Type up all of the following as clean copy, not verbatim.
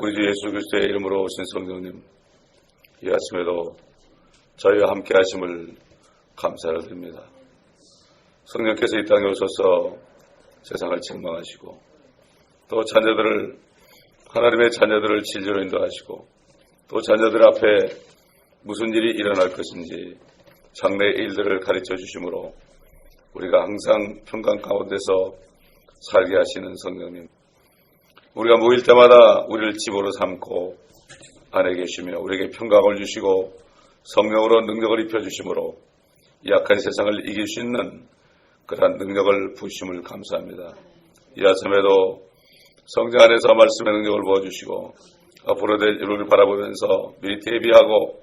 우리 주 예수 그리스도의 이름으로 오신 성령님, 이 아침에도 저희와 함께 하심을 감사를 드립니다. 성령께서 이 땅에 오셔서 세상을 책망하시고 또 하나님의 자녀들을 진리로 인도하시고 또 자녀들 앞에 무슨 일이 일어날 것인지 장래의 일들을 가르쳐 주심으로 우리가 항상 평강 가운데서 살게 하시는 성령님, 우리가 모일 때마다 우리를 집으로 삼고 안에 계시며 우리에게 평강을 주시고 성령으로 능력을 입혀주심으로 약한 세상을 이길 수 있는 그러한 능력을 부으심을 감사합니다. 이 아침에도 성령 안에서 말씀의 능력을 부어주시고 앞으로 될 일을 바라보면서 미리 대비하고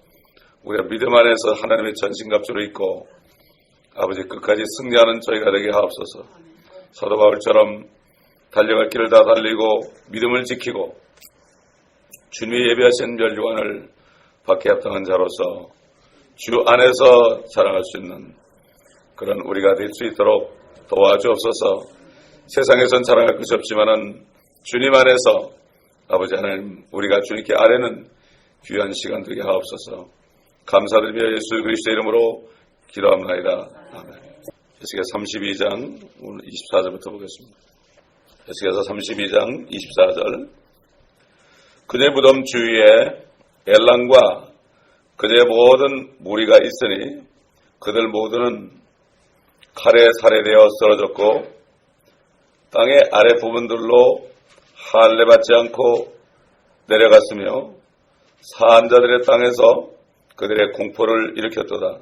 우리가 믿음 안에서 하나님의 전신갑주로 있고 아버지 끝까지 승리하는 저희가 되게 하옵소서. 사도 바울처럼 달려갈 길을 다 달리고 믿음을 지키고 주님이 예비하신 멸류관을 받게 합당한 자로서 주 안에서 자랑할 수 있는 그런 우리가 될 수 있도록 도와주옵소서. 세상에선 자랑할 것이 없지만은 주님 안에서 아버지 하나님, 우리가 주님께 아뢰는 귀한 시간 되게 하옵소서. 감사드리며 예수 그리스도의 이름으로 기도합니다. 아멘. 에스겔서 32장 오늘 24절부터 보겠습니다. 에스겔서 32장 24절. 그의 무덤 주위에 엘람과 그의 모든 무리가 있으니 그들 모두는 칼에 살해되어 쓰러졌고 땅의 아래 부분들로 할례받지 않고 내려갔으며 사한 자들의 땅에서 그들의 공포를 일으켰도다.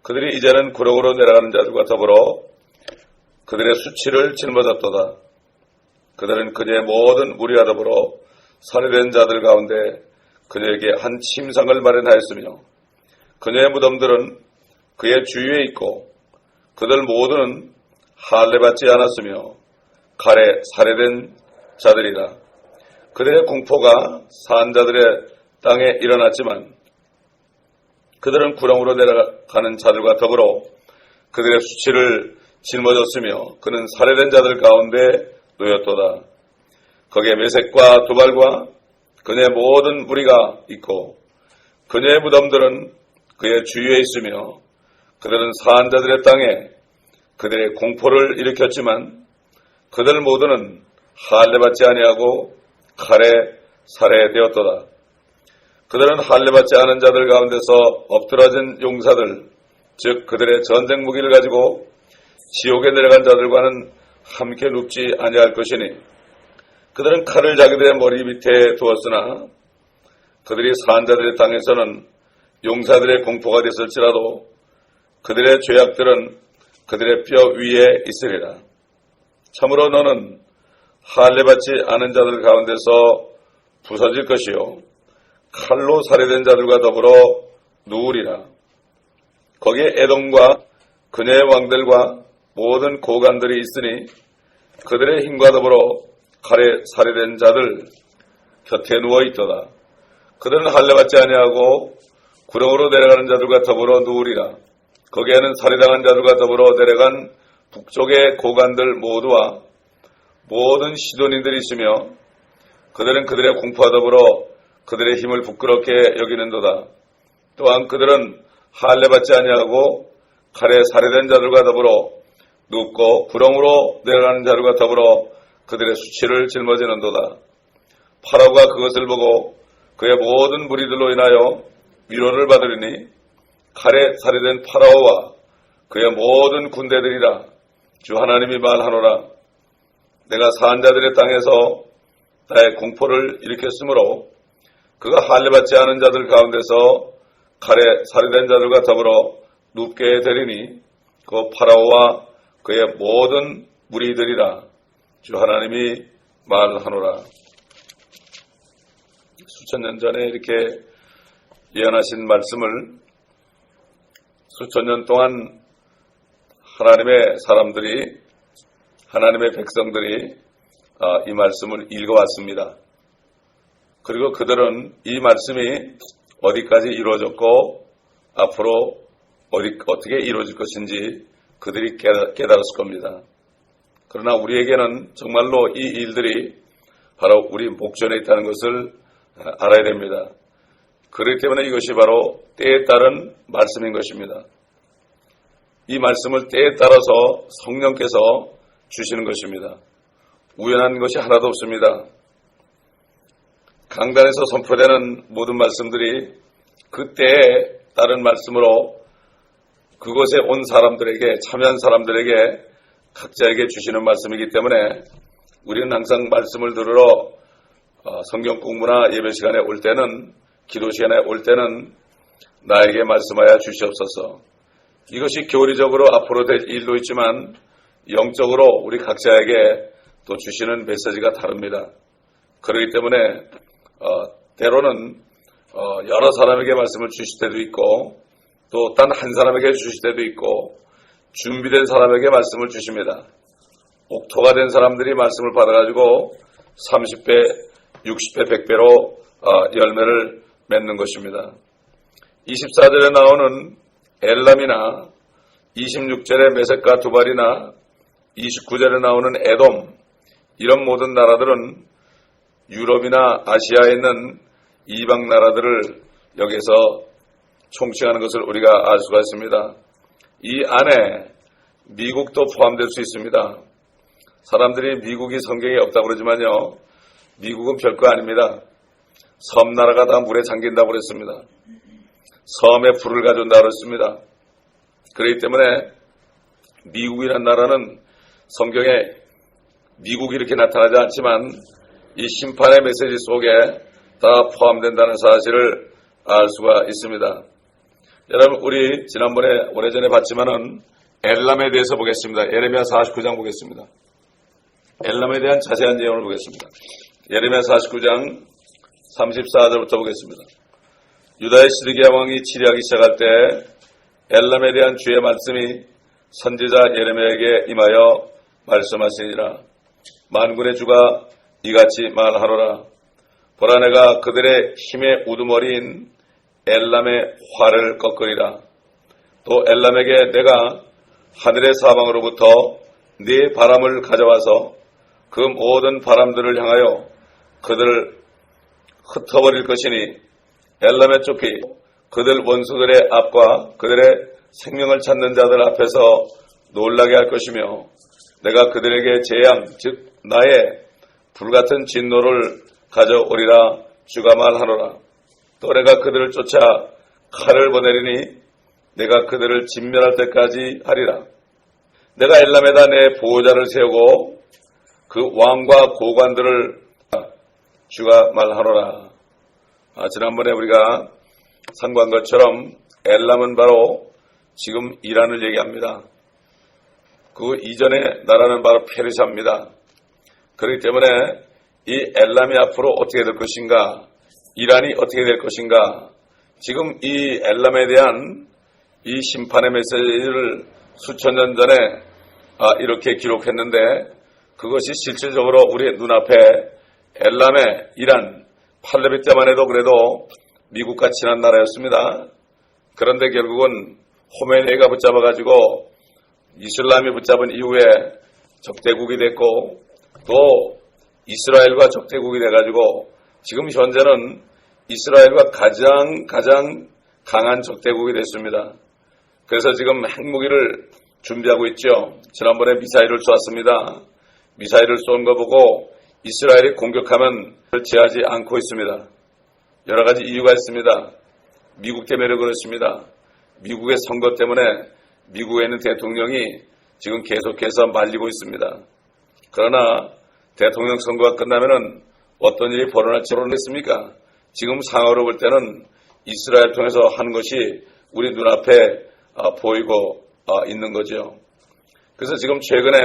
그들이 이제는 구렁으로 내려가는 자들과 더불어 그들의 수치를 짊어졌도다. 그들은 그의 모든 무리와 더불어 살해된 자들 가운데 그녀에게 한 침상을 마련하였으며 그녀의 무덤들은 그의 주위에 있고 그들 모두는 할례받지 않았으며 칼에 살해된 자들이라. 그들의 공포가 산 자들의 땅에 일어났지만 그들은 구렁으로 내려가는 자들과 더불어 그들의 수치를 짊어졌으며 그는 살해된 자들 가운데 놓였도다. 거기에 메색과 두발과 그녀의 모든 무리가 있고 그녀의 무덤들은 그의 주위에 있으며 그들은 사한 자들의 땅에 그들의 공포를 일으켰지만 그들 모두는 할례받지 아니하고 칼에 살해되었도다. 그들은 할례받지 않은 자들 가운데서 엎드러진 용사들, 즉 그들의 전쟁 무기를 가지고 지옥에 내려간 자들과는 함께 눕지 아니할 것이니 그들은 칼을 자기들의 머리 밑에 두었으나 그들이 산 자들의 땅에서는 용사들의 공포가 됐을지라도 그들의 죄악들은 그들의 뼈 위에 있으리라. 참으로 너는 할례받지 않은 자들 가운데서 부서질 것이요 칼로 살해된 자들과 더불어 누우리라. 거기에 에돔과 그녀의 왕들과 모든 고관들이 있으니 그들의 힘과 더불어 칼에 살해된 자들 곁에 누워 있도다. 그들은 할례받지 아니하고 구렁으로 내려가는 자들과 더불어 누우리라. 거기에는 살해당한 자들과 더불어 내려간 북쪽의 고관들 모두와 모든 시돈인들이 있으며 그들은 그들의 공포와 더불어 그들의 힘을 부끄럽게 여기는도다. 또한 그들은 할례받지 아니하고 칼에 살해된 자들과 더불어 눕고 구렁으로 내려가는 자들과 더불어 그들의 수치를 짊어지는도다. 파라오가 그것을 보고 그의 모든 무리들로 인하여 위로를 받으리니 칼에 살해된 파라오와 그의 모든 군대들이라. 주 하나님이 말하노라. 내가 사한 자들의 땅에서 나의 공포를 일으켰으므로 그가 할례받지 않은 자들 가운데서 칼에 살해된 자들과 더불어 눕게 되리니 그 파라오와 그의 모든 무리들이라. 주 하나님이 말하노라. 수천 년 전에 이렇게 예언하신 말씀을 수천 년 동안 하나님의 사람들이, 하나님의 백성들이 이 말씀을 읽어왔습니다. 그리고 그들은 이 말씀이 어디까지 이루어졌고 앞으로 어떻게 이루어질 것인지 그들이 깨달았을 겁니다. 그러나 우리에게는 정말로 이 일들이 바로 우리 목전에 있다는 것을 알아야 됩니다. 그렇기 때문에 이것이 바로 때에 따른 말씀인 것입니다. 이 말씀을 때에 따라서 성령께서 주시는 것입니다. 우연한 것이 하나도 없습니다. 강단에서 선포되는 모든 말씀들이 그 때에 따른 말씀으로 그곳에 온 사람들에게, 참여한 사람들에게 각자에게 주시는 말씀이기 때문에 우리는 항상 말씀을 들으러 성경 공부나 예배 시간에 올 때는, 기도 시간에 올 때는 나에게 말씀하여 주시옵소서. 이것이 교리적으로 앞으로 될 일도 있지만 영적으로 우리 각자에게 또 주시는 메시지가 다릅니다. 그렇기 때문에 때로는 여러 사람에게 말씀을 주실 때도 있고 또 단 한 사람에게 주실 때도 있고 준비된 사람에게 말씀을 주십니다. 옥토가 된 사람들이 말씀을 받아가지고 30배, 60배, 100배로 열매를 맺는 것입니다. 24절에 나오는 엘람이나 26절에 메섹과 두발이나 29절에 나오는 에돔, 이런 모든 나라들은 유럽이나 아시아에 있는 이방 나라들을 여기서 총칭하는 것을 우리가 알 수가 있습니다. 이 안에 미국도 포함될 수 있습니다. 사람들이 미국이 성경에 없다고 그러지만요, 미국은 별거 아닙니다. 섬나라가 다 물에 잠긴다고 그랬습니다. 섬에 불을 가져온다고 그랬습니다. 그렇기 때문에 미국이라는 나라는 성경에 미국이 이렇게 나타나지 않지만 이 심판의 메시지 속에 다 포함된다는 사실을 알 수가 있습니다. 여러분, 우리 지난번에 오래전에 봤지만은 엘람에 대해서 보겠습니다. 예레미야 49장 보겠습니다. 엘람에 대한 자세한 내용을 보겠습니다. 예레미야 49장 34절부터 보겠습니다. 유다의 시드기야 왕이 치리하기 시작할 때 엘람에 대한 주의 말씀이 선지자 예레미야에게 임하여 말씀하시니라. 만군의 주가 이같이 말하노라. 보라, 내가 그들의 힘의 우두머리인 엘람의 활을 꺾으리라. 또 엘람에게 내가 하늘의 사방으로부터 네 바람을 가져와서 그 모든 바람들을 향하여 그들을 흩어버릴 것이니 엘람에 쫓기 그들 원수들의 앞과 그들의 생명을 찾는 자들 앞에서 놀라게 할 것이며 내가 그들에게 재앙, 즉 나의 불같은 진노를 가져오리라. 주가 말하노라. 또 내가 그들을 쫓아 칼을 보내리니 내가 그들을 진멸할 때까지 하리라. 내가 엘람에다 내 보호자를 세우고 그 왕과 고관들을 주가 말하노라. 지난번에 우리가 상고한 것처럼 엘람은 바로 지금 이란을 얘기합니다. 그 이전의 나라는 바로 페르시아입니다. 그렇기 때문에 이 엘람이 앞으로 어떻게 될 것인가, 이란이 어떻게 될 것인가, 지금 이 엘람에 대한 이 심판의 메시지를 수천 년 전에 이렇게 기록했는데 그것이 실질적으로 우리 눈앞에 엘람의 이란, 팔레비 때만 해도 그래도 미국과 친한 나라였습니다. 그런데 결국은 호메니가 붙잡아가지고 이슬람이 붙잡은 이후에 적대국이 됐고 또 이스라엘과 적대국이 돼가지고 지금 현재는 이스라엘과 가장 강한 적대국이 됐습니다. 그래서 지금 핵무기를 준비하고 있죠. 지난번에 미사일을 쏘았습니다. 미사일을 쏜 거 보고 이스라엘이 공격하면 제하지 않고 있습니다. 여러 가지 이유가 있습니다. 미국 때문에 그렇습니다. 미국의 선거 때문에 미국에 있는 대통령이 지금 계속해서 말리고 있습니다. 그러나 대통령 선거가 끝나면은 어떤 일이 벌어날지 모르겠습니까? 지금 상황으로 볼 때는 이스라엘 통해서 하는 것이 우리 눈앞에 보이고 있는 거죠. 그래서 지금 최근에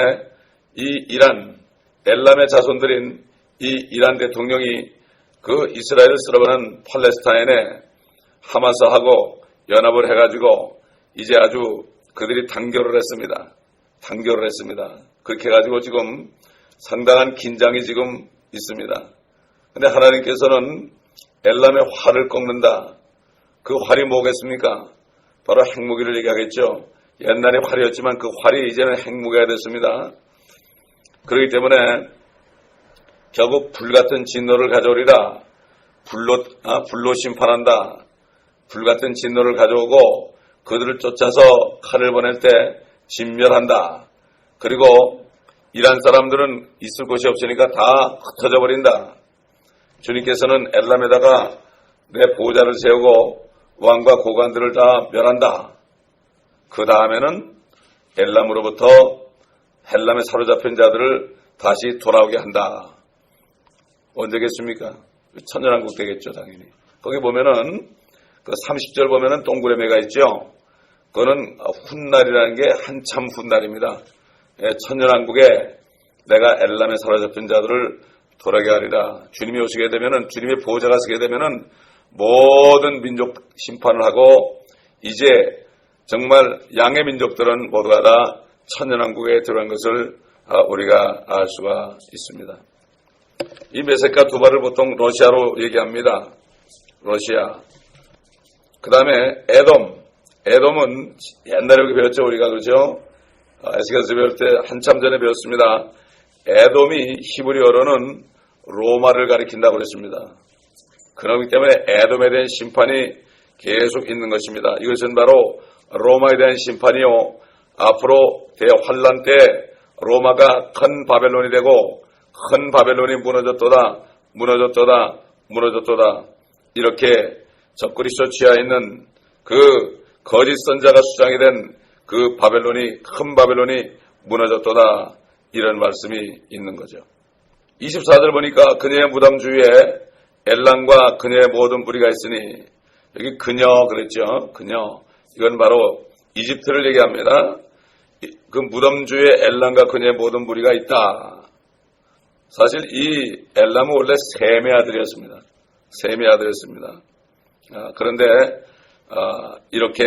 이 이란, 엘람의 자손들인 이 이란 대통령이 그 이스라엘을 쓸어버리는 팔레스타인에 하마스하고 연합을 해가지고 이제 아주 그들이 단결을 했습니다. 그렇게 해가지고 지금 상당한 긴장이 지금 있습니다. 근데 하나님께서는 엘람의 활을 꺾는다. 그 활이 뭐겠습니까? 바로 핵무기를 얘기하겠죠. 옛날에 활이었지만 그 활이 이제는 핵무기가 됐습니다. 그렇기 때문에 결국 불같은 진노를 가져오리라. 불로 심판한다. 불같은 진노를 가져오고 그들을 쫓아서 칼을 보낼 때 진멸한다. 그리고 이란 사람들은 있을 곳이 없으니까 다 흩어져 버린다. 주님께서는 엘람에다가 내 보좌를 세우고 왕과 고관들을 다 멸한다. 그 다음에는 엘람으로부터 헬람에 사로잡힌 자들을 다시 돌아오게 한다. 언제겠습니까? 천년왕국 되겠죠, 당연히. 거기 보면은 그 30절 보면은 동굴에 매가 있죠. 그거는 훗날이라는 게 한참 훗날입니다. 천년왕국에 내가 엘람에 사로잡힌 자들을 돌아게 하리라. 주님이 오시게 되면은, 주님의 보호자가 서게 되면은 모든 민족 심판을 하고 이제 정말 양의 민족들은 모두가 다 천년왕국에 들어간 것을 우리가 알 수가 있습니다. 이 메세카 두발을 보통 러시아로 얘기합니다. 러시아. 그 다음에 에돔은 옛날에 여기 배웠죠, 우리가. 그렇죠? 에스겔서 배울 때 한참 전에 배웠습니다. 에돔이 히브리어로는 로마를 가리킨다고 그랬습니다. 그렇기 때문에 에돔에 대한 심판이 계속 있는 것입니다. 이것은 바로 로마에 대한 심판이요. 앞으로 대환란 때 로마가 큰 바벨론이 되고 큰 바벨론이 무너졌도다. 이렇게 적그리스도 지하에 있는 그 거짓 선자가 수장이 된 그 바벨론이, 큰 바벨론이 무너졌도다. 이런 말씀이 있는 거죠. 24절 보니까 그녀의 무덤 주위에 엘람과 그녀의 모든 무리가 있으니, 여기 그녀 그랬죠. 그녀. 이건 바로 이집트를 얘기합니다. 그 무덤 주위에 엘람과 그녀의 모든 무리가 있다. 사실 이 엘람은 원래 셈의 아들이었습니다. 셈의 아들이었습니다. 그런데 이렇게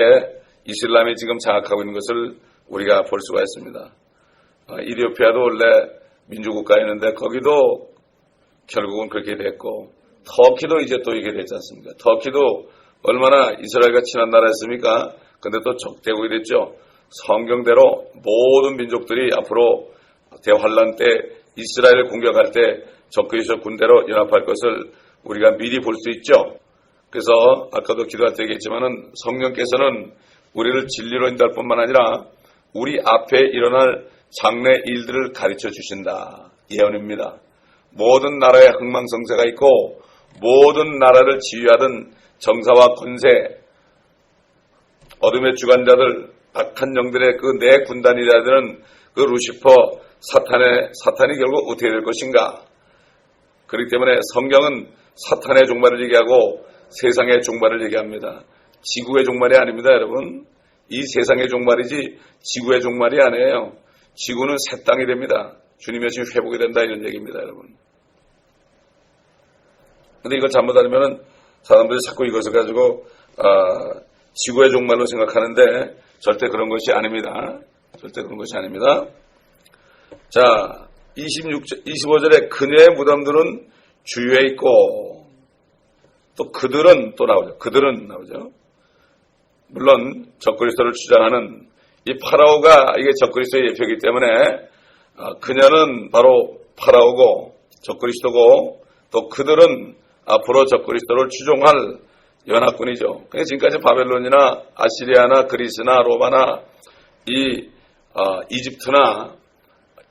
이슬람이 지금 장악하고 있는 것을 우리가 볼 수가 있습니다. 이디오피아도 원래 민주국가였는데 거기도 결국은 그렇게 됐고, 터키도 이제 또 이게 됐지 않습니까? 터키도 얼마나 이스라엘과 친한 나라였습니까? 근데 또 적대국이 됐죠. 성경대로 모든 민족들이 앞으로 대환란 때 이스라엘을 공격할 때 적그리스도 군대로 연합할 것을 우리가 미리 볼 수 있죠. 그래서 아까도 기도할 때 얘기했지만은 성령께서는 우리를 진리로 인도할 뿐만 아니라 우리 앞에 일어날 장래 일들을 가르쳐 주신다. 예언입니다. 모든 나라에 흥망성쇠가 있고 모든 나라를 지휘하던 정사와 권세, 어둠의 주관자들, 악한 영들의 그 네 군단이라 되는 그 루시퍼, 사탄이 결국 어떻게 될 것인가. 그렇기 때문에 성경은 사탄의 종말을 얘기하고 세상의 종말을 얘기합니다. 지구의 종말이 아닙니다, 여러분. 이 세상의 종말이지 지구의 종말이 아니에요. 지구는 새 땅이 됩니다. 주님이 오시면 회복이 된다, 이런 얘기입니다, 여러분. 근데 이걸 잘못 알면 사람들이 자꾸 이것을 가지고 지구의 종말로 생각하는데 절대 그런 것이 아닙니다. 절대 그런 것이 아닙니다. 자, 25절에 그녀의 무덤들은 주위에 있고, 또 그들은 또 나오죠. 그들은 나오죠. 물론 적그리스도를 주장하는 이 파라오가 이게 적그리스도의 예표이기 때문에 그녀는 바로 파라오고 적그리스도고, 또 그들은 앞으로 적그리스도를 추종할 연합군이죠. 그러니까 지금까지 바벨론이나 아시리아나 그리스나 로마나 이집트나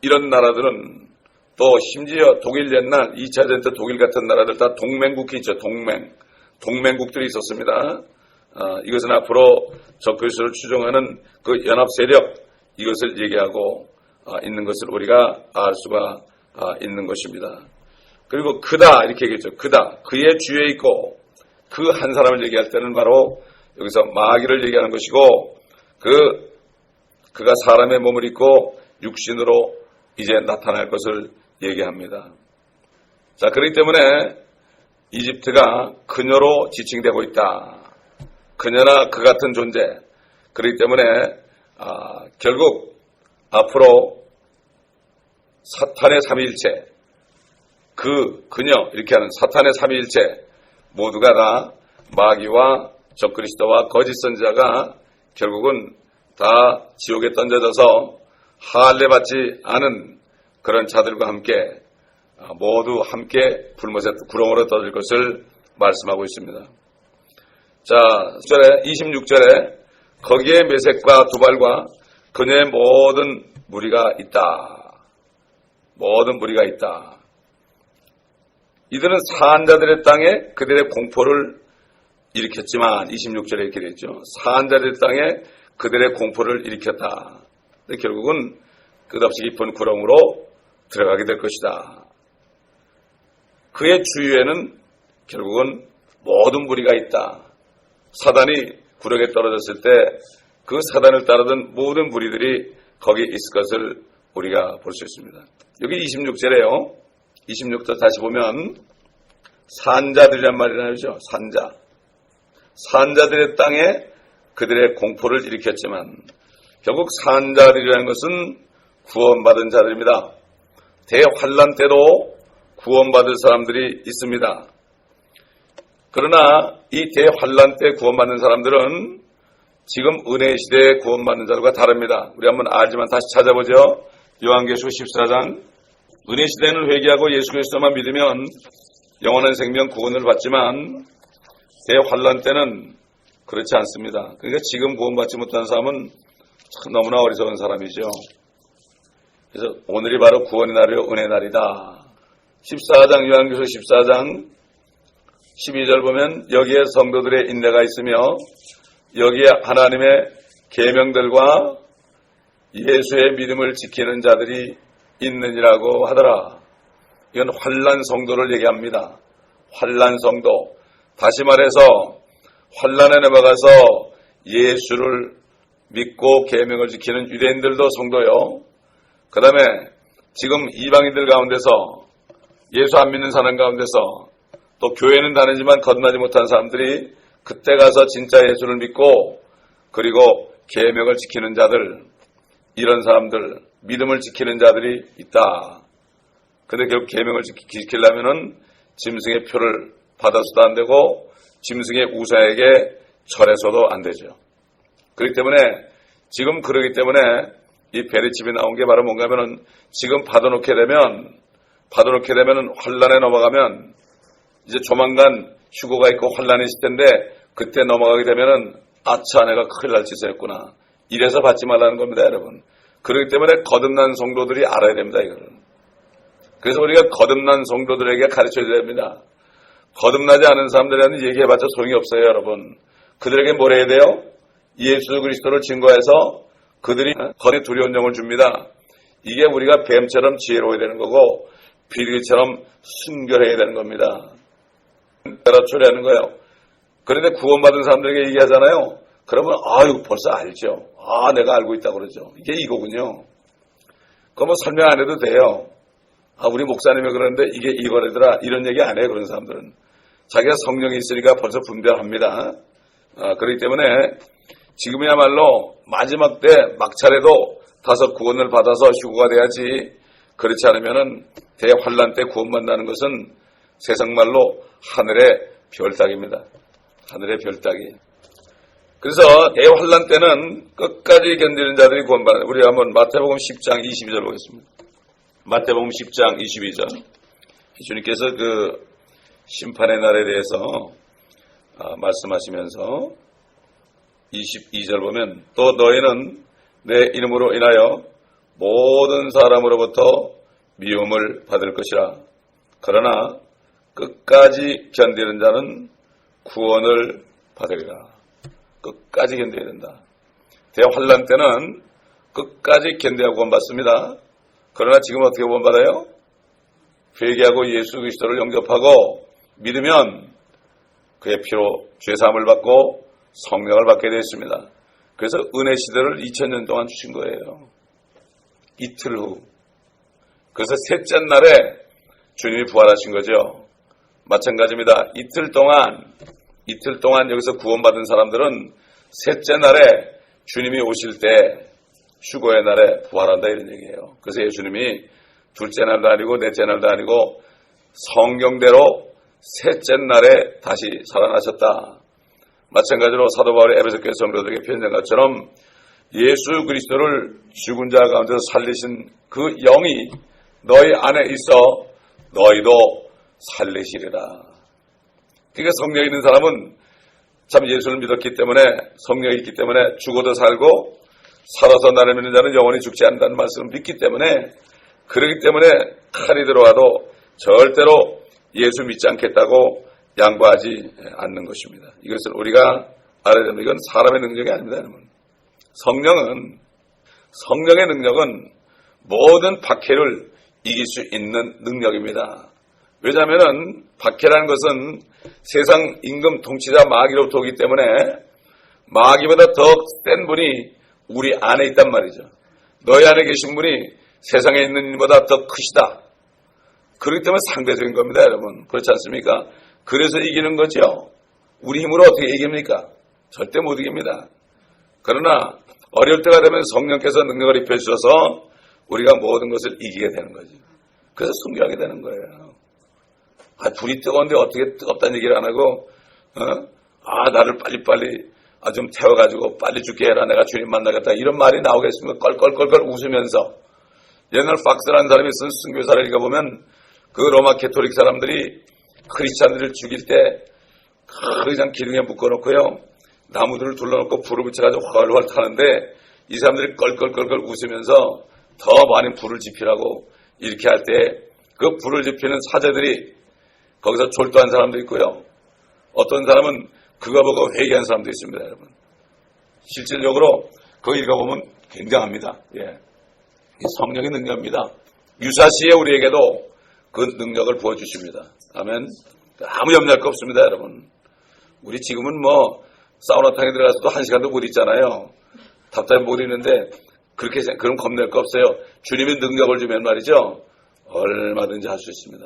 이런 나라들은, 또 심지어 독일 옛날 2차 전쟁 때 독일 같은 나라들 다 동맹국이 있죠. 동맹국들이 있었습니다. 이것은 앞으로 적그리스도를 추종하는 그 연합 세력, 이것을 얘기하고 있는 것을 우리가 알 수가 있는 것입니다. 그리고 그다 이렇게 얘기했죠. 그다, 그의 주위에 있고, 그 한 사람을 얘기할 때는 바로 여기서 마귀를 얘기하는 것이고, 그가 사람의 몸을 입고 육신으로 이제 나타날 것을 얘기합니다. 자, 그렇기 때문에 이집트가 그녀로 지칭되고 있다. 그녀나 그 같은 존재. 그렇기 때문에 결국 앞으로 사탄의 삼위일체, 그녀 이렇게 하는 사탄의 삼위일체 모두가 다 마귀와 적그리스도와 거짓 선지자가 결국은 다 지옥에 던져져서 할례받지 않은 그런 자들과 함께 모두 함께 불못에 구렁으로 떠들 것을 말씀하고 있습니다. 자, 26절에 거기에 메섹과 두발과 그녀의 모든 무리가 있다. 모든 무리가 있다. 이들은 사한 자들의 땅에 그들의 공포를 일으켰지만 26절에 이렇게 되죠. 사한 자들의 땅에 그들의 공포를 일으켰다. 근데 결국은 끝없이 깊은 구렁으로 들어가게 될 것이다. 그의 주위에는 결국은 모든 무리가 있다. 사단이 구렁에 떨어졌을 때 그 사단을 따르던 모든 무리들이 거기에 있을 것을 우리가 볼 수 있습니다. 여기 26절에요. 26절 다시 보면 산자들이란 말이 나오죠. 산자. 산자들의 땅에 그들의 공포를 일으켰지만 결국 산자들이라는 것은 구원받은 자들입니다. 대환란 때도 구원받을 사람들이 있습니다. 그러나 이 대환란 때 구원받는 사람들은 지금 은혜 시대에 구원받는 자들과 다릅니다. 우리 한번 알지만 다시 찾아보죠. 요한계시록 14장. 은혜 시대는 회개하고 예수 그리스도만 믿으면 영원한 생명 구원을 받지만 대환란 때는 그렇지 않습니다. 그러니까 지금 구원받지 못한 사람은 참 너무나 어리석은 사람이죠. 그래서 오늘이 바로 구원의 날이요 은혜의 날이다. 14장 요한계시록 14장 12절 보면 여기에 성도들의 인내가 있으며 여기에 하나님의 계명들과 예수의 믿음을 지키는 자들이 있느니라고 하더라. 이건 환난 성도를 얘기합니다. 환난 성도. 다시 말해서 환난에 넘어가서 예수를 믿고 계명을 지키는 유대인들도 성도요. 그 다음에 지금 이방인들 가운데서 예수 안 믿는 사람 가운데서 또 교회는 다니지만 거듭나지 못한 사람들이 그때 가서 진짜 예수를 믿고 그리고 계명을 지키는 자들, 이런 사람들, 믿음을 지키는 자들이 있다. 근데 결국 계명을 지키려면은 짐승의 표를 받아서도 안 되고 짐승의 우상에게 절해서도 안 되죠. 그렇기 때문에 지금 그러기 때문에 이 베리집이 나온 게 바로 뭔가 하면은 지금 받아놓게 되면 환란에 넘어가면 이제 조만간 휴고가 있고 환란이 있을 텐데 그때 넘어가게 되면은 아차 내가 큰일 날 짓을 했구나. 이래서 받지 말라는 겁니다, 여러분. 그렇기 때문에 거듭난 성도들이 알아야 됩니다, 이거를. 그래서 우리가 거듭난 성도들에게 가르쳐야 됩니다. 거듭나지 않은 사람들한테 얘기해봤자 소용이 없어요, 여러분. 그들에게 뭘 해야 돼요? 예수 그리스도를 증거해서 그들이 거듭 두려운 영을 줍니다. 이게 우리가 뱀처럼 지혜로워야 되는 거고 비둘기처럼 순결해야 되는 겁니다. 처리하는 거예요. 그런데 구원받은 사람들에게 얘기하잖아요. 그러면 아유 벌써 알죠. 아 내가 알고 있다고 그러죠. 이게 이거군요. 그거 뭐 설명 안 해도 돼요. 아 우리 목사님이 그러는데 이게 이거래더라. 이런 얘기 안 해요. 그런 사람들은. 자기가 성령이 있으니까 벌써 분별합니다. 그렇기 때문에 지금이야말로 마지막 때 막차례도 다섯 구원을 받아서 휴고가 돼야지. 그렇지 않으면은 대환란 때 구원받는다는 것은 세상말로 하늘의 별따기입니다. 하늘의 별따기. 그래서 대환란 때는 끝까지 견디는 자들이 구원받는. 우리 한번 마태복음 10장 22절 보겠습니다. 마태복음 10장 22절. 주님께서 그 심판의 날에 대해서 말씀하시면서 22절 보면 또 너희는 내 이름으로 인하여 모든 사람으로부터 미움을 받을 것이라. 그러나 끝까지 견디는 자는 구원을 받으리라. 끝까지 견뎌야 된다. 대환란 때는 끝까지 견뎌야 구원받습니다. 그러나 지금 어떻게 구원받아요? 회개하고 예수 그리스도를 영접하고 믿으면 그의 피로 죄사함을 받고 성령을 받게 되어 있습니다. 그래서 은혜 시대를 2000년 동안 주신 거예요. 이틀 후. 그래서 셋째 날에 주님이 부활하신 거죠. 마찬가지입니다. 이틀 동안 여기서 구원받은 사람들은 셋째 날에 주님이 오실 때 휴거의 날에 부활한다 이런 얘기예요. 그래서 예수님이 둘째 날도 아니고 넷째 날도 아니고 성경대로 셋째 날에 다시 살아나셨다. 마찬가지로 사도 바울이 에베소 교회 성도들에게 편지한 것처럼 예수 그리스도를 죽은 자 가운데서 살리신 그 영이 너희 안에 있어 너희도 살리시리라. 그러니까 성령이 있는 사람은 참 예수를 믿었기 때문에, 성령이 있기 때문에 죽어도 살고 살아서 나를 믿는 자는 영원히 죽지 않는다는 말씀을 믿기 때문에, 그렇기 때문에 칼이 들어와도 절대로 예수 믿지 않겠다고 양보하지 않는 것입니다. 이것을 우리가 알아야 됩니다. 이건 사람의 능력이 아닙니다, 여러분. 성령의 능력은 모든 박해를 이길 수 있는 능력입니다. 왜냐하면 박해라는 것은 세상 임금 통치자 마귀로부터 오기 때문에 마귀보다 더 센 분이 우리 안에 있단 말이죠. 너희 안에 계신 분이 세상에 있는 일보다 더 크시다. 그렇기 때문에 상대적인 겁니다, 여러분. 그렇지 않습니까? 그래서 이기는 거죠. 우리 힘으로 어떻게 이깁니까? 절대 못 이깁니다. 그러나 어려울 때가 되면 성령께서 능력을 입혀주셔서 우리가 모든 것을 이기게 되는 거죠. 그래서 순교하게 되는 거예요. 불이 뜨거운데 어떻게 뜨겁다는 얘기를 안 하고, 나를 빨리빨리 좀 태워가지고 빨리 죽게 해라. 내가 주님 만나겠다. 이런 말이 나오겠습니까? 껄껄껄껄 웃으면서. 옛날 박스라는 사람이 쓴 순교사를 읽어보면 그 로마 캐토릭 사람들이 크리스찬들을 죽일 때 그냥 기둥에 묶어놓고요. 나무들을 둘러놓고 불을 붙여가지고 활활 타는데 이 사람들이 껄껄껄껄 웃으면서 더 많은 불을 지피라고 이렇게 할 때 그 불을 지피는 사제들이 거기서 졸도한 사람도 있고요. 어떤 사람은 그거 보고 회개한 사람도 있습니다, 여러분. 실질적으로 그거 읽어보면 굉장합니다. 예. 성령의 능력입니다. 유사시에 우리에게도 그 능력을 부어주십니다. 아멘. 아무 염려할 거 없습니다, 여러분. 우리 지금은 사우나탕에 들어가서도 1시간도 못 있잖아요. 답답해 못 있는데 그럼 겁낼 거 없어요. 주님의 능력을 주면 말이죠. 얼마든지 할 수 있습니다.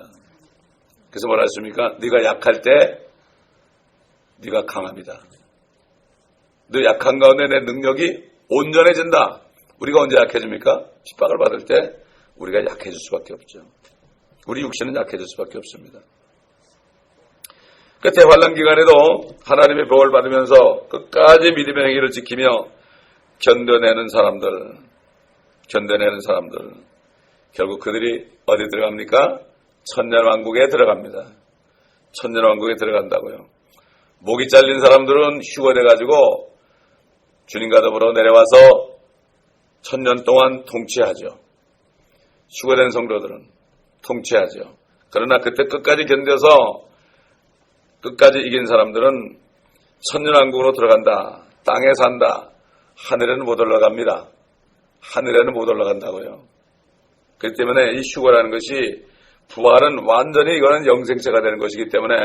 그래서 뭐라 했습니까? 네가 약할 때 네가 강합니다. 너 약한 가운데 내 능력이 온전해진다. 우리가 언제 약해집니까? 핍박을 받을 때 우리가 약해질 수밖에 없죠. 우리 육신은 약해질 수밖에 없습니다. 그 대환란 기간에도 하나님의 복을 받으면서 끝까지 믿음의 행위를 지키며 견뎌내는 사람들, 결국 그들이 어디 들어갑니까? 천년왕국에 들어갑니다. 천년왕국에 들어간다고요. 목이 잘린 사람들은 휴거돼가지고 주님과 더불어 내려와서 천년 동안 통치하죠. 휴거된 성도들은 통치하죠. 그러나 그때 끝까지 견뎌서 끝까지 이긴 사람들은 천년왕국으로 들어간다. 땅에 산다. 하늘에는 못 올라갑니다. 하늘에는 못 올라간다고요. 그렇기 때문에 이 휴거라는 것이 부활은 완전히 이거는 영생체가 되는 것이기 때문에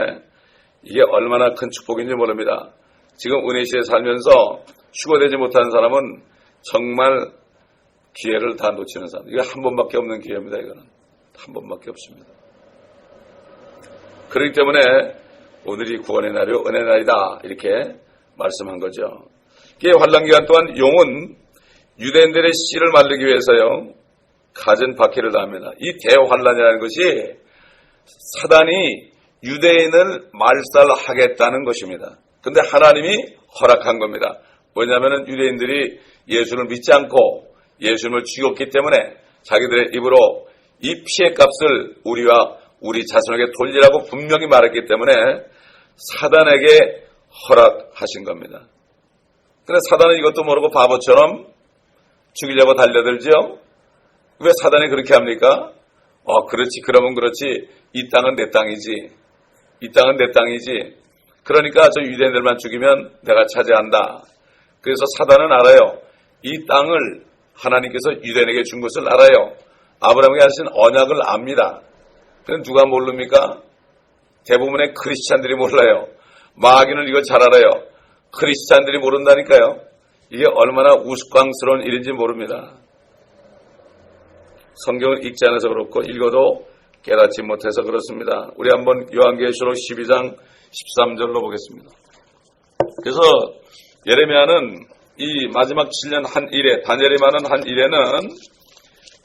이게 얼마나 큰 축복인지 모릅니다. 지금 은혜시대에 살면서 휴거되지 못하는 사람은 정말 기회를 다 놓치는 사람. 이게 한 번밖에 없는 기회입니다. 이거는 한 번밖에 없습니다. 그렇기 때문에 오늘이 구원의 날이요 은혜의 날이다 이렇게 말씀한 거죠. 이게 환란기간 동안 용은 유대인들의 씨를 말리기 위해서요 갖은 박해를 당합니다. 이 대환란이라는 것이 사단이 유대인을 말살하겠다는 것입니다. 그런데 하나님이 허락한 겁니다. 왜냐하면 유대인들이 예수를 믿지 않고 예수님을 죽였기 때문에 자기들의 입으로 이 피해값을 우리와 우리 자손에게 돌리라고 분명히 말했기 때문에 사단에게 허락하신 겁니다. 그런데 사단은 이것도 모르고 바보처럼 죽이려고 달려들죠. 왜 사단이 그렇게 합니까? 그렇지. 그러면 그렇지. 이 땅은 내 땅이지. 이 땅은 내 땅이지. 그러니까 저 유대인들만 죽이면 내가 차지한다. 그래서 사단은 알아요. 이 땅을 하나님께서 유대인에게 준 것을 알아요. 아브라함에게 하신 언약을 압니다. 그럼 누가 모릅니까? 대부분의 크리스찬들이 몰라요. 마귀는 이걸 잘 알아요. 크리스찬들이 모른다니까요. 이게 얼마나 우스꽝스러운 일인지 모릅니다. 성경을 읽지 않아서 그렇고 읽어도 깨닫지 못해서 그렇습니다. 우리 한번 요한계시록 12장 13절로 보겠습니다. 그래서 예레미야는 이 마지막 7년 한 일에, 다니엘이 많은 한 일에는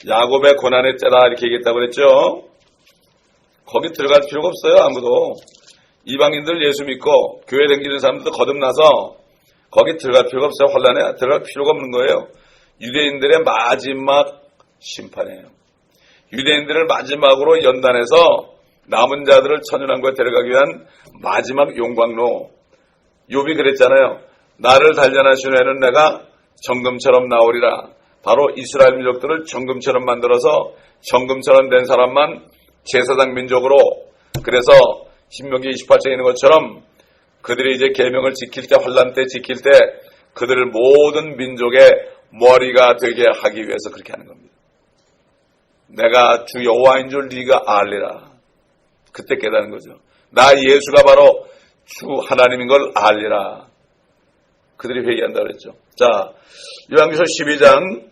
야곱의 고난의 때다 이렇게 얘기했다고 그랬죠. 거기 들어갈 필요가 없어요. 아무도. 이방인들 예수 믿고 교회 다니는 사람들도 거듭나서 거기 들어갈 필요가 없어요. 환란에 들어갈 필요가 없는 거예요. 유대인들의 마지막 심판이에요. 유대인들을 마지막으로 연단해서 남은 자들을 천연왕국에 데려가기 위한 마지막 용광로. 욥이 그랬잖아요. 나를 단련하신 후에는 내가 정금처럼 나오리라. 바로 이스라엘 민족들을 정금처럼 만들어서 정금처럼 된 사람만 제사장 민족으로, 그래서 신명기 28장에 있는 것처럼 그들이 이제 계명을 지킬 때, 환란 때 지킬 때 그들을 모든 민족의 머리가 되게 하기 위해서 그렇게 하는 겁니다. 내가 주 여호와인 줄 네가 알리라. 그때 깨닫는 거죠. 나 예수가 바로 주 하나님인 걸 알리라. 그들이 회개한다고 그랬죠. 자, 요한계시록 12장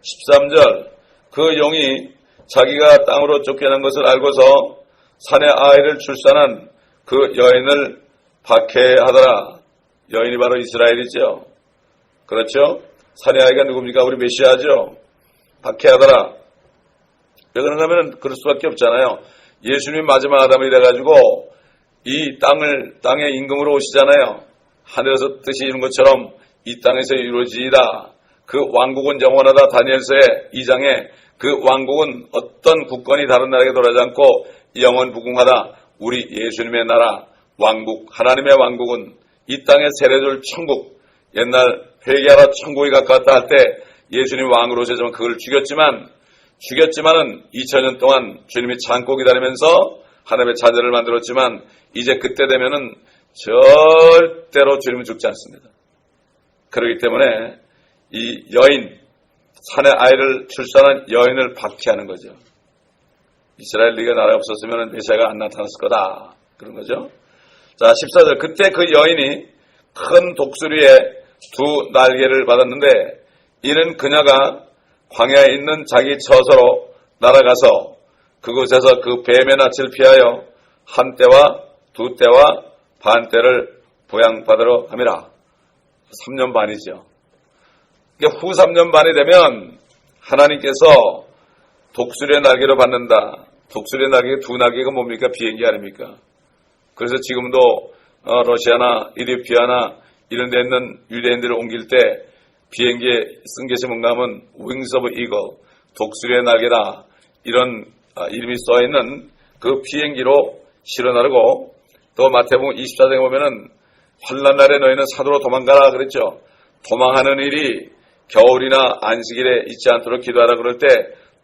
13절, 그 영이 자기가 땅으로 쫓겨난 것을 알고서 산의 아이를 출산한 그 여인을 박해하더라. 여인이 바로 이스라엘이죠. 그렇죠? 산의 아이가 누굽니까? 우리 메시아죠. 박해하더라. 왜 그런가 하면 그럴 수밖에 없잖아요. 예수님이 마지막 아담이 돼가지고 이 땅의 임금으로 오시잖아요. 하늘에서 뜻이 이룬 것처럼 이 땅에서 이루어지이다. 그 왕국은 영원하다. 다니엘서의 2장에 그 왕국은 어떤 국권이 다른 나라에게 돌아가지 않고 영원부궁하다. 우리 예수님의 나라 왕국, 하나님의 왕국은 이 땅의 세례줄 천국, 옛날 회개하라 천국이 가까웠다 할 때 예수님 왕으로 오셔서 그걸 죽였지만은 2000년 동안 주님이 참고 기다리면서 하나님의 자녀를 만들었지만 이제 그때 되면은 절대로 주님은 죽지 않습니다. 그렇기 때문에 이 여인, 산의 아이를 출산한 여인을 박해하는 거죠. 이스라엘 네가 나라가 없었으면 메시아가 안 나타났을 거다. 그런 거죠. 자, 14절. 그때 그 여인이 큰 독수리의 두 날개를 받았는데 이는 그녀가 광야에 있는 자기 처소로 날아가서 그곳에서 그 뱀의 낯을 피하여 한 때와 두 때와 반 때를 부양받으러 함이라. 3년 반이죠. 후 3년 반이 되면 하나님께서 독수리의 날개로 받는다. 독수리의 날개, 두 날개가 뭡니까? 비행기 아닙니까? 그래서 지금도 러시아나 이리피아나 이런 데 있는 유대인들을 옮길 때 비행기에 쓴 것이 뭔가 하면 Wings of Eagle, 독수리의 날개다. 이런 이름이 써있는 그 비행기로 실어 나르고, 또 마태복음 24장에 보면은 환난 날에 너희는 산으로 도망가라 그랬죠. 도망하는 일이 겨울이나 안식일에 있지 않도록 기도하라 그럴 때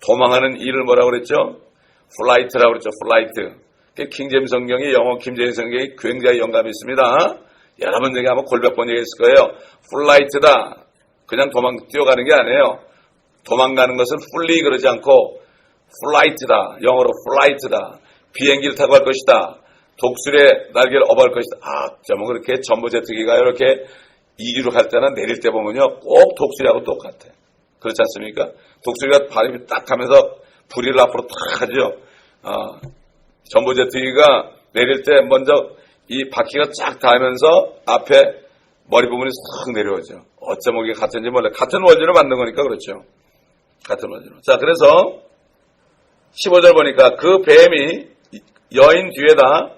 도망하는 일을 뭐라고 그랬죠? 플라이트라고 그랬죠. 플라이트. 킹제임스 성경이, 영어 킹제임스 성경이 굉장히 영감이 있습니다. 여러분들에게 아마 골몇 번 얘기했을 거예요. 플라이트다. 그냥 뛰어가는 게 아니에요. 도망가는 것은 풀리 그러지 않고 플라이트다. 영어로 플라이트다. 비행기를 타고 갈 것이다. 독수리의 날개를 업어갈 것이다. 뭐 그렇게 전보제트기가 이렇게 이리로 갈 때나 내릴 때 보면요. 꼭 독수리하고 똑같아. 그렇지 않습니까? 독수리가 발이 딱 하면서 부리를 앞으로 탁 하죠. 전보제트기가 내릴 때 먼저 이 바퀴가 쫙 닿으면서 앞에 머리 부분이 싹 내려오죠. 어쩜 이게 같은지 몰라요. 같은 원리로 만든 거니까 그렇죠. 같은 원리로. 자, 그래서 15절 보니까 그 뱀이 여인 뒤에다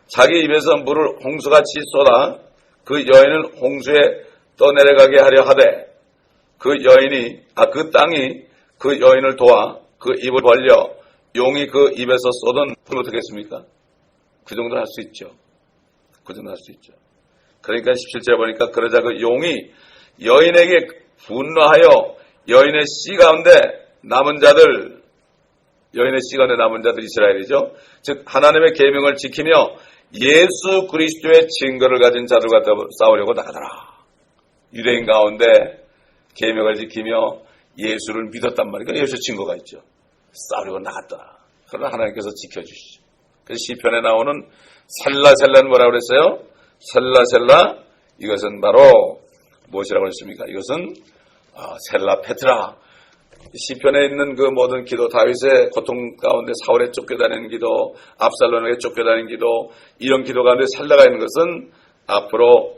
자기 입에서 물을 홍수같이 쏟아 그 여인을 홍수에 떠내려가게 하려 하되 그 땅이 그 여인을 도와 그 입을 벌려 용이 그 입에서 쏟은 그럼 어떻겠습니까? 그 정도 할 수 있죠. 그 정도 할 수 있죠. 그러니까 17절에 보니까 그러자 그 용이 여인에게 분노하여 여인의 씨 가운데 남은 자들 이스라엘이죠. 즉 하나님의 계명을 지키며 예수 그리스도의 증거를 가진 자들과 싸우려고 나가더라. 유대인 가운데 계명을 지키며 예수를 믿었단 말이니까 예수 증거가 있죠. 싸우려고 나갔더라. 그러나 하나님께서 지켜주시죠. 그래서 시편에 나오는 셀라셀라는 뭐라고 그랬어요? 셀라셀라, 이것은 바로 무엇이라고 했습니까? 이것은 셀라 페트라. 시편에 있는 그 모든 기도, 다윗의 고통 가운데 사울에 쫓겨다니는 기도, 압살롬에게 쫓겨다니는 기도, 이런 기도 가운데 셀라가 있는 것은 앞으로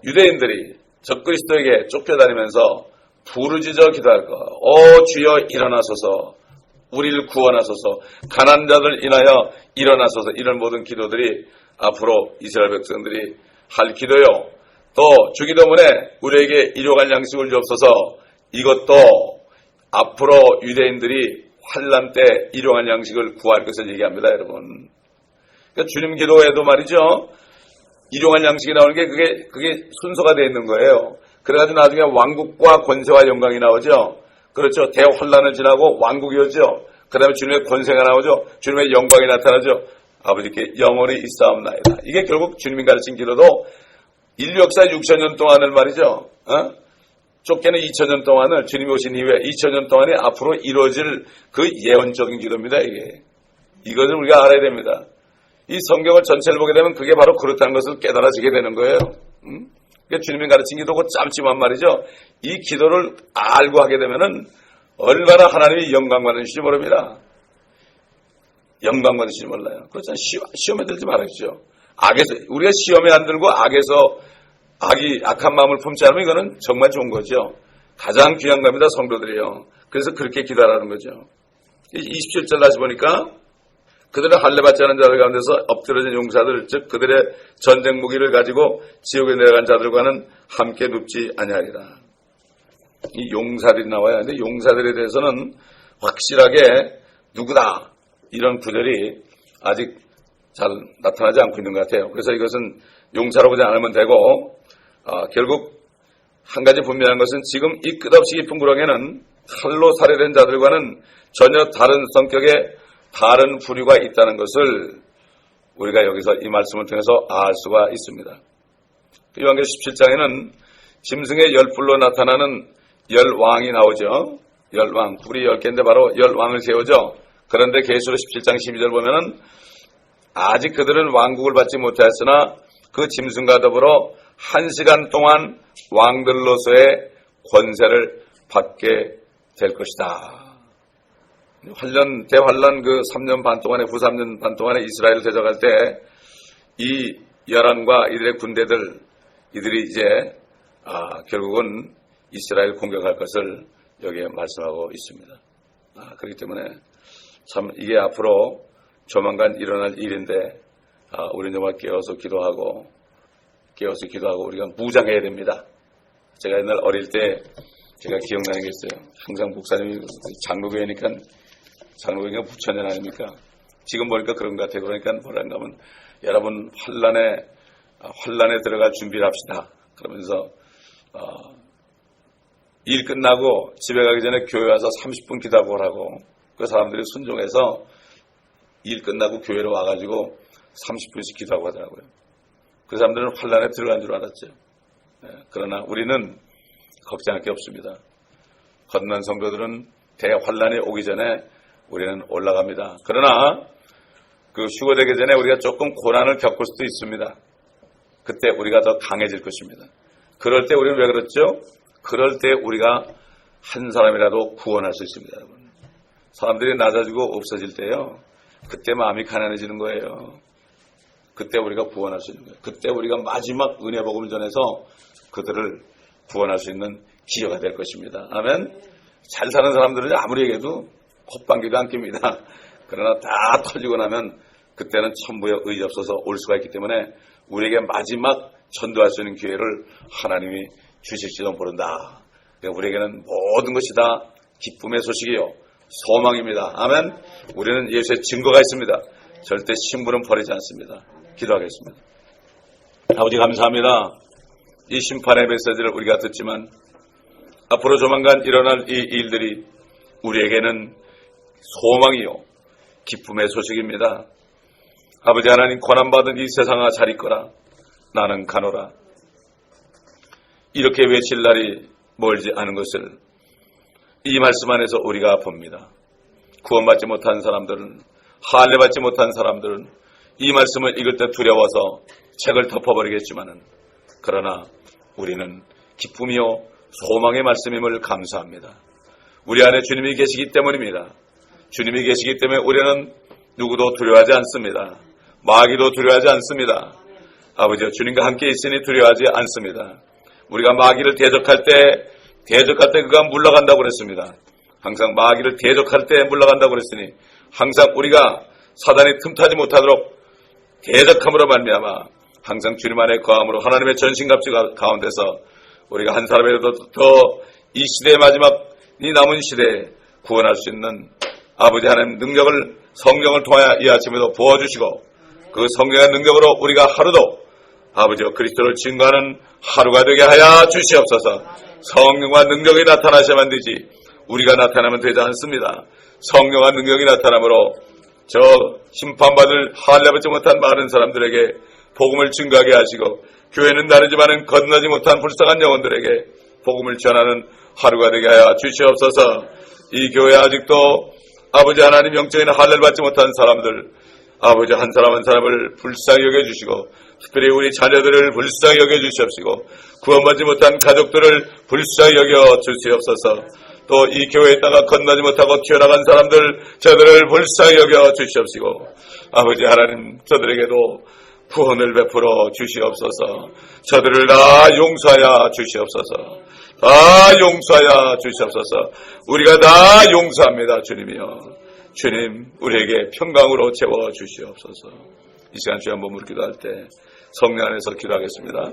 유대인들이 적그리스도에게 쫓겨다니면서 부르짖어 기도할 것. 오 주여 일어나소서, 우리를 구원하소서, 가난한 자들 인하여 일어나소서. 이런 모든 기도들이 앞으로 이스라엘 백성들이 할 기도요. 또 주기도문에 우리에게 일용할 양식을 주옵소서. 이것도 앞으로 유대인들이 환란 때 일용할 양식을 구할 것을 얘기합니다, 여러분. 그러니까 주님 기도에도 말이죠. 일용할 양식이 나오는 게 그게 순서가 되어 있는 거예요. 그래가지고 나중에 왕국과 권세와 영광이 나오죠. 그렇죠. 대환란을 지나고 왕국이 오죠. 그 다음에 주님의 권세가 나오죠. 주님의 영광이 나타나죠. 아버지께 영원히 있사옵나이다. 이게 결국 주님이 가르친 기도도 인류 역사 6,000년 동안을 말이죠. 좁게는 2,000년 동안을 주님이 오신 이후에 2,000년 동안에 앞으로 이루어질 그 예언적인 기도입니다. 이것을 우리가 알아야 됩니다. 이 성경을 전체를 보게 되면 그게 바로 그렇다는 것을 깨달아지게 되는 거예요. 그러니까 주님이 가르친 기도고 짧지만 말이죠. 이 기도를 알고 하게 되면은 얼마나 하나님이 영광 받으실지 모릅니다. 영광 받으실지 몰라요. 그렇잖아요. 시험에 들지 말아주죠. 우리가 시험에 안 들고 악한 마음을 품지 않으면 이거는 정말 좋은 거죠. 가장 귀한 겁니다, 성도들이요. 그래서 그렇게 기도하라는 거죠. 27절 다시 보니까 그들은 할례 받지 않은 자들 가운데서 엎드러진 용사들, 즉 그들의 전쟁 무기를 가지고 지옥에 내려간 자들과는 함께 눕지 아니하리라. 이 용사들이 나와야 하는데 용사들에 대해서는 확실하게 누구다 이런 구절이 아직 잘 나타나지 않고 있는 것 같아요. 그래서 이것은 용사로 보지 않으면 되고 결국 한 가지 분명한 것은 지금 이 끝없이 깊은 구렁에는 칼로 살해된 자들과는 전혀 다른 성격의 다른 부류가 있다는 것을 우리가 여기서 이 말씀을 통해서 알 수가 있습니다. 요한계시록 17장에는 짐승의 열불로 나타나는 열왕이 나오죠. 열왕, 불이 10개인데 바로 열왕을 세우죠. 그런데 계시록 17장 12절 보면은 아직 그들은 왕국을 받지 못하였으나 그 짐승과 더불어 1시간 동안 왕들로서의 권세를 받게 될 것이다. 대환란 그 3년 반 동안에, 후 3년 반 동안에 이스라엘을 대적할 때 이 열왕과 이들의 군대들, 이들이 이제 결국은 이스라엘 공격할 것을 여기에 말씀하고 있습니다. 그렇기 때문에 참 이게 앞으로 조만간 일어날 일인데 우리는 정말 깨어서 기도하고 우리가 무장해야 됩니다. 제가 옛날 어릴 때 제가 기억나는 게 있어요. 항상 목사님이 장로교회니까 부처님 아닙니까? 지금 보니까 그런 것 같아요. 그러니까 뭐란가 하면 여러분 환란에 들어갈 준비를 합시다. 그러면서 일 끝나고 집에 가기 전에 교회 와서 30분 기도하고 오라고. 그 사람들이 순종해서 일 끝나고 교회로 와가지고 30분씩 기도하고 하더라고요. 그 사람들은 환란에 들어간 줄 알았죠. 그러나 우리는 걱정할 게 없습니다. 거듭난 성도들은 대환란이 오기 전에 우리는 올라갑니다. 그러나 그 휴거되기 전에 우리가 조금 고난을 겪을 수도 있습니다. 그때 우리가 더 강해질 것입니다. 그럴 때 우리는 왜 그렇죠? 그럴 때 우리가 한 사람이라도 구원할 수 있습니다. 여러분. 사람들이 낮아지고 없어질 때요. 그때 마음이 가난해지는 거예요. 그때 우리가 구원할 수 있는 거예요. 그때 우리가 마지막 은혜 복음을 전해서 그들을 구원할 수 있는 기회가 될 것입니다. 아멘. 잘 사는 사람들은 아무리 얘기해도 콧방귀도 안 낍니다. 그러나 다 터지고 나면 그때는 천부의 의지 없어서 올 수가 있기 때문에 우리에게 마지막 전도할 수 있는 기회를 하나님이 주실지도 모른다. 우리에게는 모든 것이 다 기쁨의 소식이요 소망입니다. 아멘. 우리는 예수의 증거가 있습니다. 절대 신부는 버리지 않습니다. 기도하겠습니다. 아버지 감사합니다. 이 심판의 메시지를 우리가 듣지만 앞으로 조만간 일어날 이 일들이 우리에게는 소망이요 기쁨의 소식입니다. 아버지 하나님, 고난받은 이 세상아 잘 있거라. 나는 가노라. 이렇게 외칠 날이 멀지 않은 것을 이 말씀 안에서 우리가 봅니다. 구원받지 못한 사람들은, 할례받지 못한 사람들은 이 말씀을 읽을 때 두려워서 책을 덮어버리겠지만은, 그러나 우리는 기쁨이요 소망의 말씀임을 감사합니다. 우리 안에 주님이 계시기 때문입니다. 주님이 계시기 때문에 우리는 누구도 두려워하지 않습니다. 마귀도 두려워하지 않습니다. 아버지여, 주님과 함께 있으니 두려워하지 않습니다. 우리가 마귀를 대적할 때 그가 물러간다고 그랬습니다. 항상 마귀를 대적할 때 물러간다고 그랬으니 항상 우리가 사단이 틈타지 못하도록 대적함으로 말미암아 항상 주님 안에 거함으로 하나님의 전신갑주 가운데서 우리가 한 사람이라도 더 이 시대의 마지막 이 남은 시대에 구원할 수 있는 아버지 하나님 능력을 성령을 통하여 이 아침에도 부어주시고 그 성령의 능력으로 우리가 하루도 아버지와 그리스도를 증거하는 하루가 되게 하여 주시옵소서. 성령과 능력이 나타나셔야만 되지 우리가 나타나면 되지 않습니다. 성령과 능력이 나타나므로 저 심판받을 할례받지 못한 많은 사람들에게 복음을 증거하게 하시고 교회는 다르지만은 건너지 못한 불쌍한 영혼들에게 복음을 전하는 하루가 되게 하여 주시옵소서. 이 교회 아직도 아버지 하나님 영적인 할례를 받지 못한 사람들 아버지 한 사람 한 사람을 불쌍히 여겨주시고 특별히 우리 자녀들을 불쌍히 여겨주시옵시고 구원받지 못한 가족들을 불쌍히 여겨주시옵소서. 또 이 교회에 있다가 건너지 못하고 튀어나간 사람들 저들을 불쌍히 여겨주시옵시고 아버지 하나님 저들에게도 구원을 베풀어 주시옵소서. 저들을 다 용서하여 주시옵소서. 다 용서하여 주시옵소서. 우리가 다 용서합니다. 주님이여. 주님 우리에게 평강으로 채워 주시옵소서. 이 시간 주여 한번 기도할 때 성령 안에서 기도하겠습니다.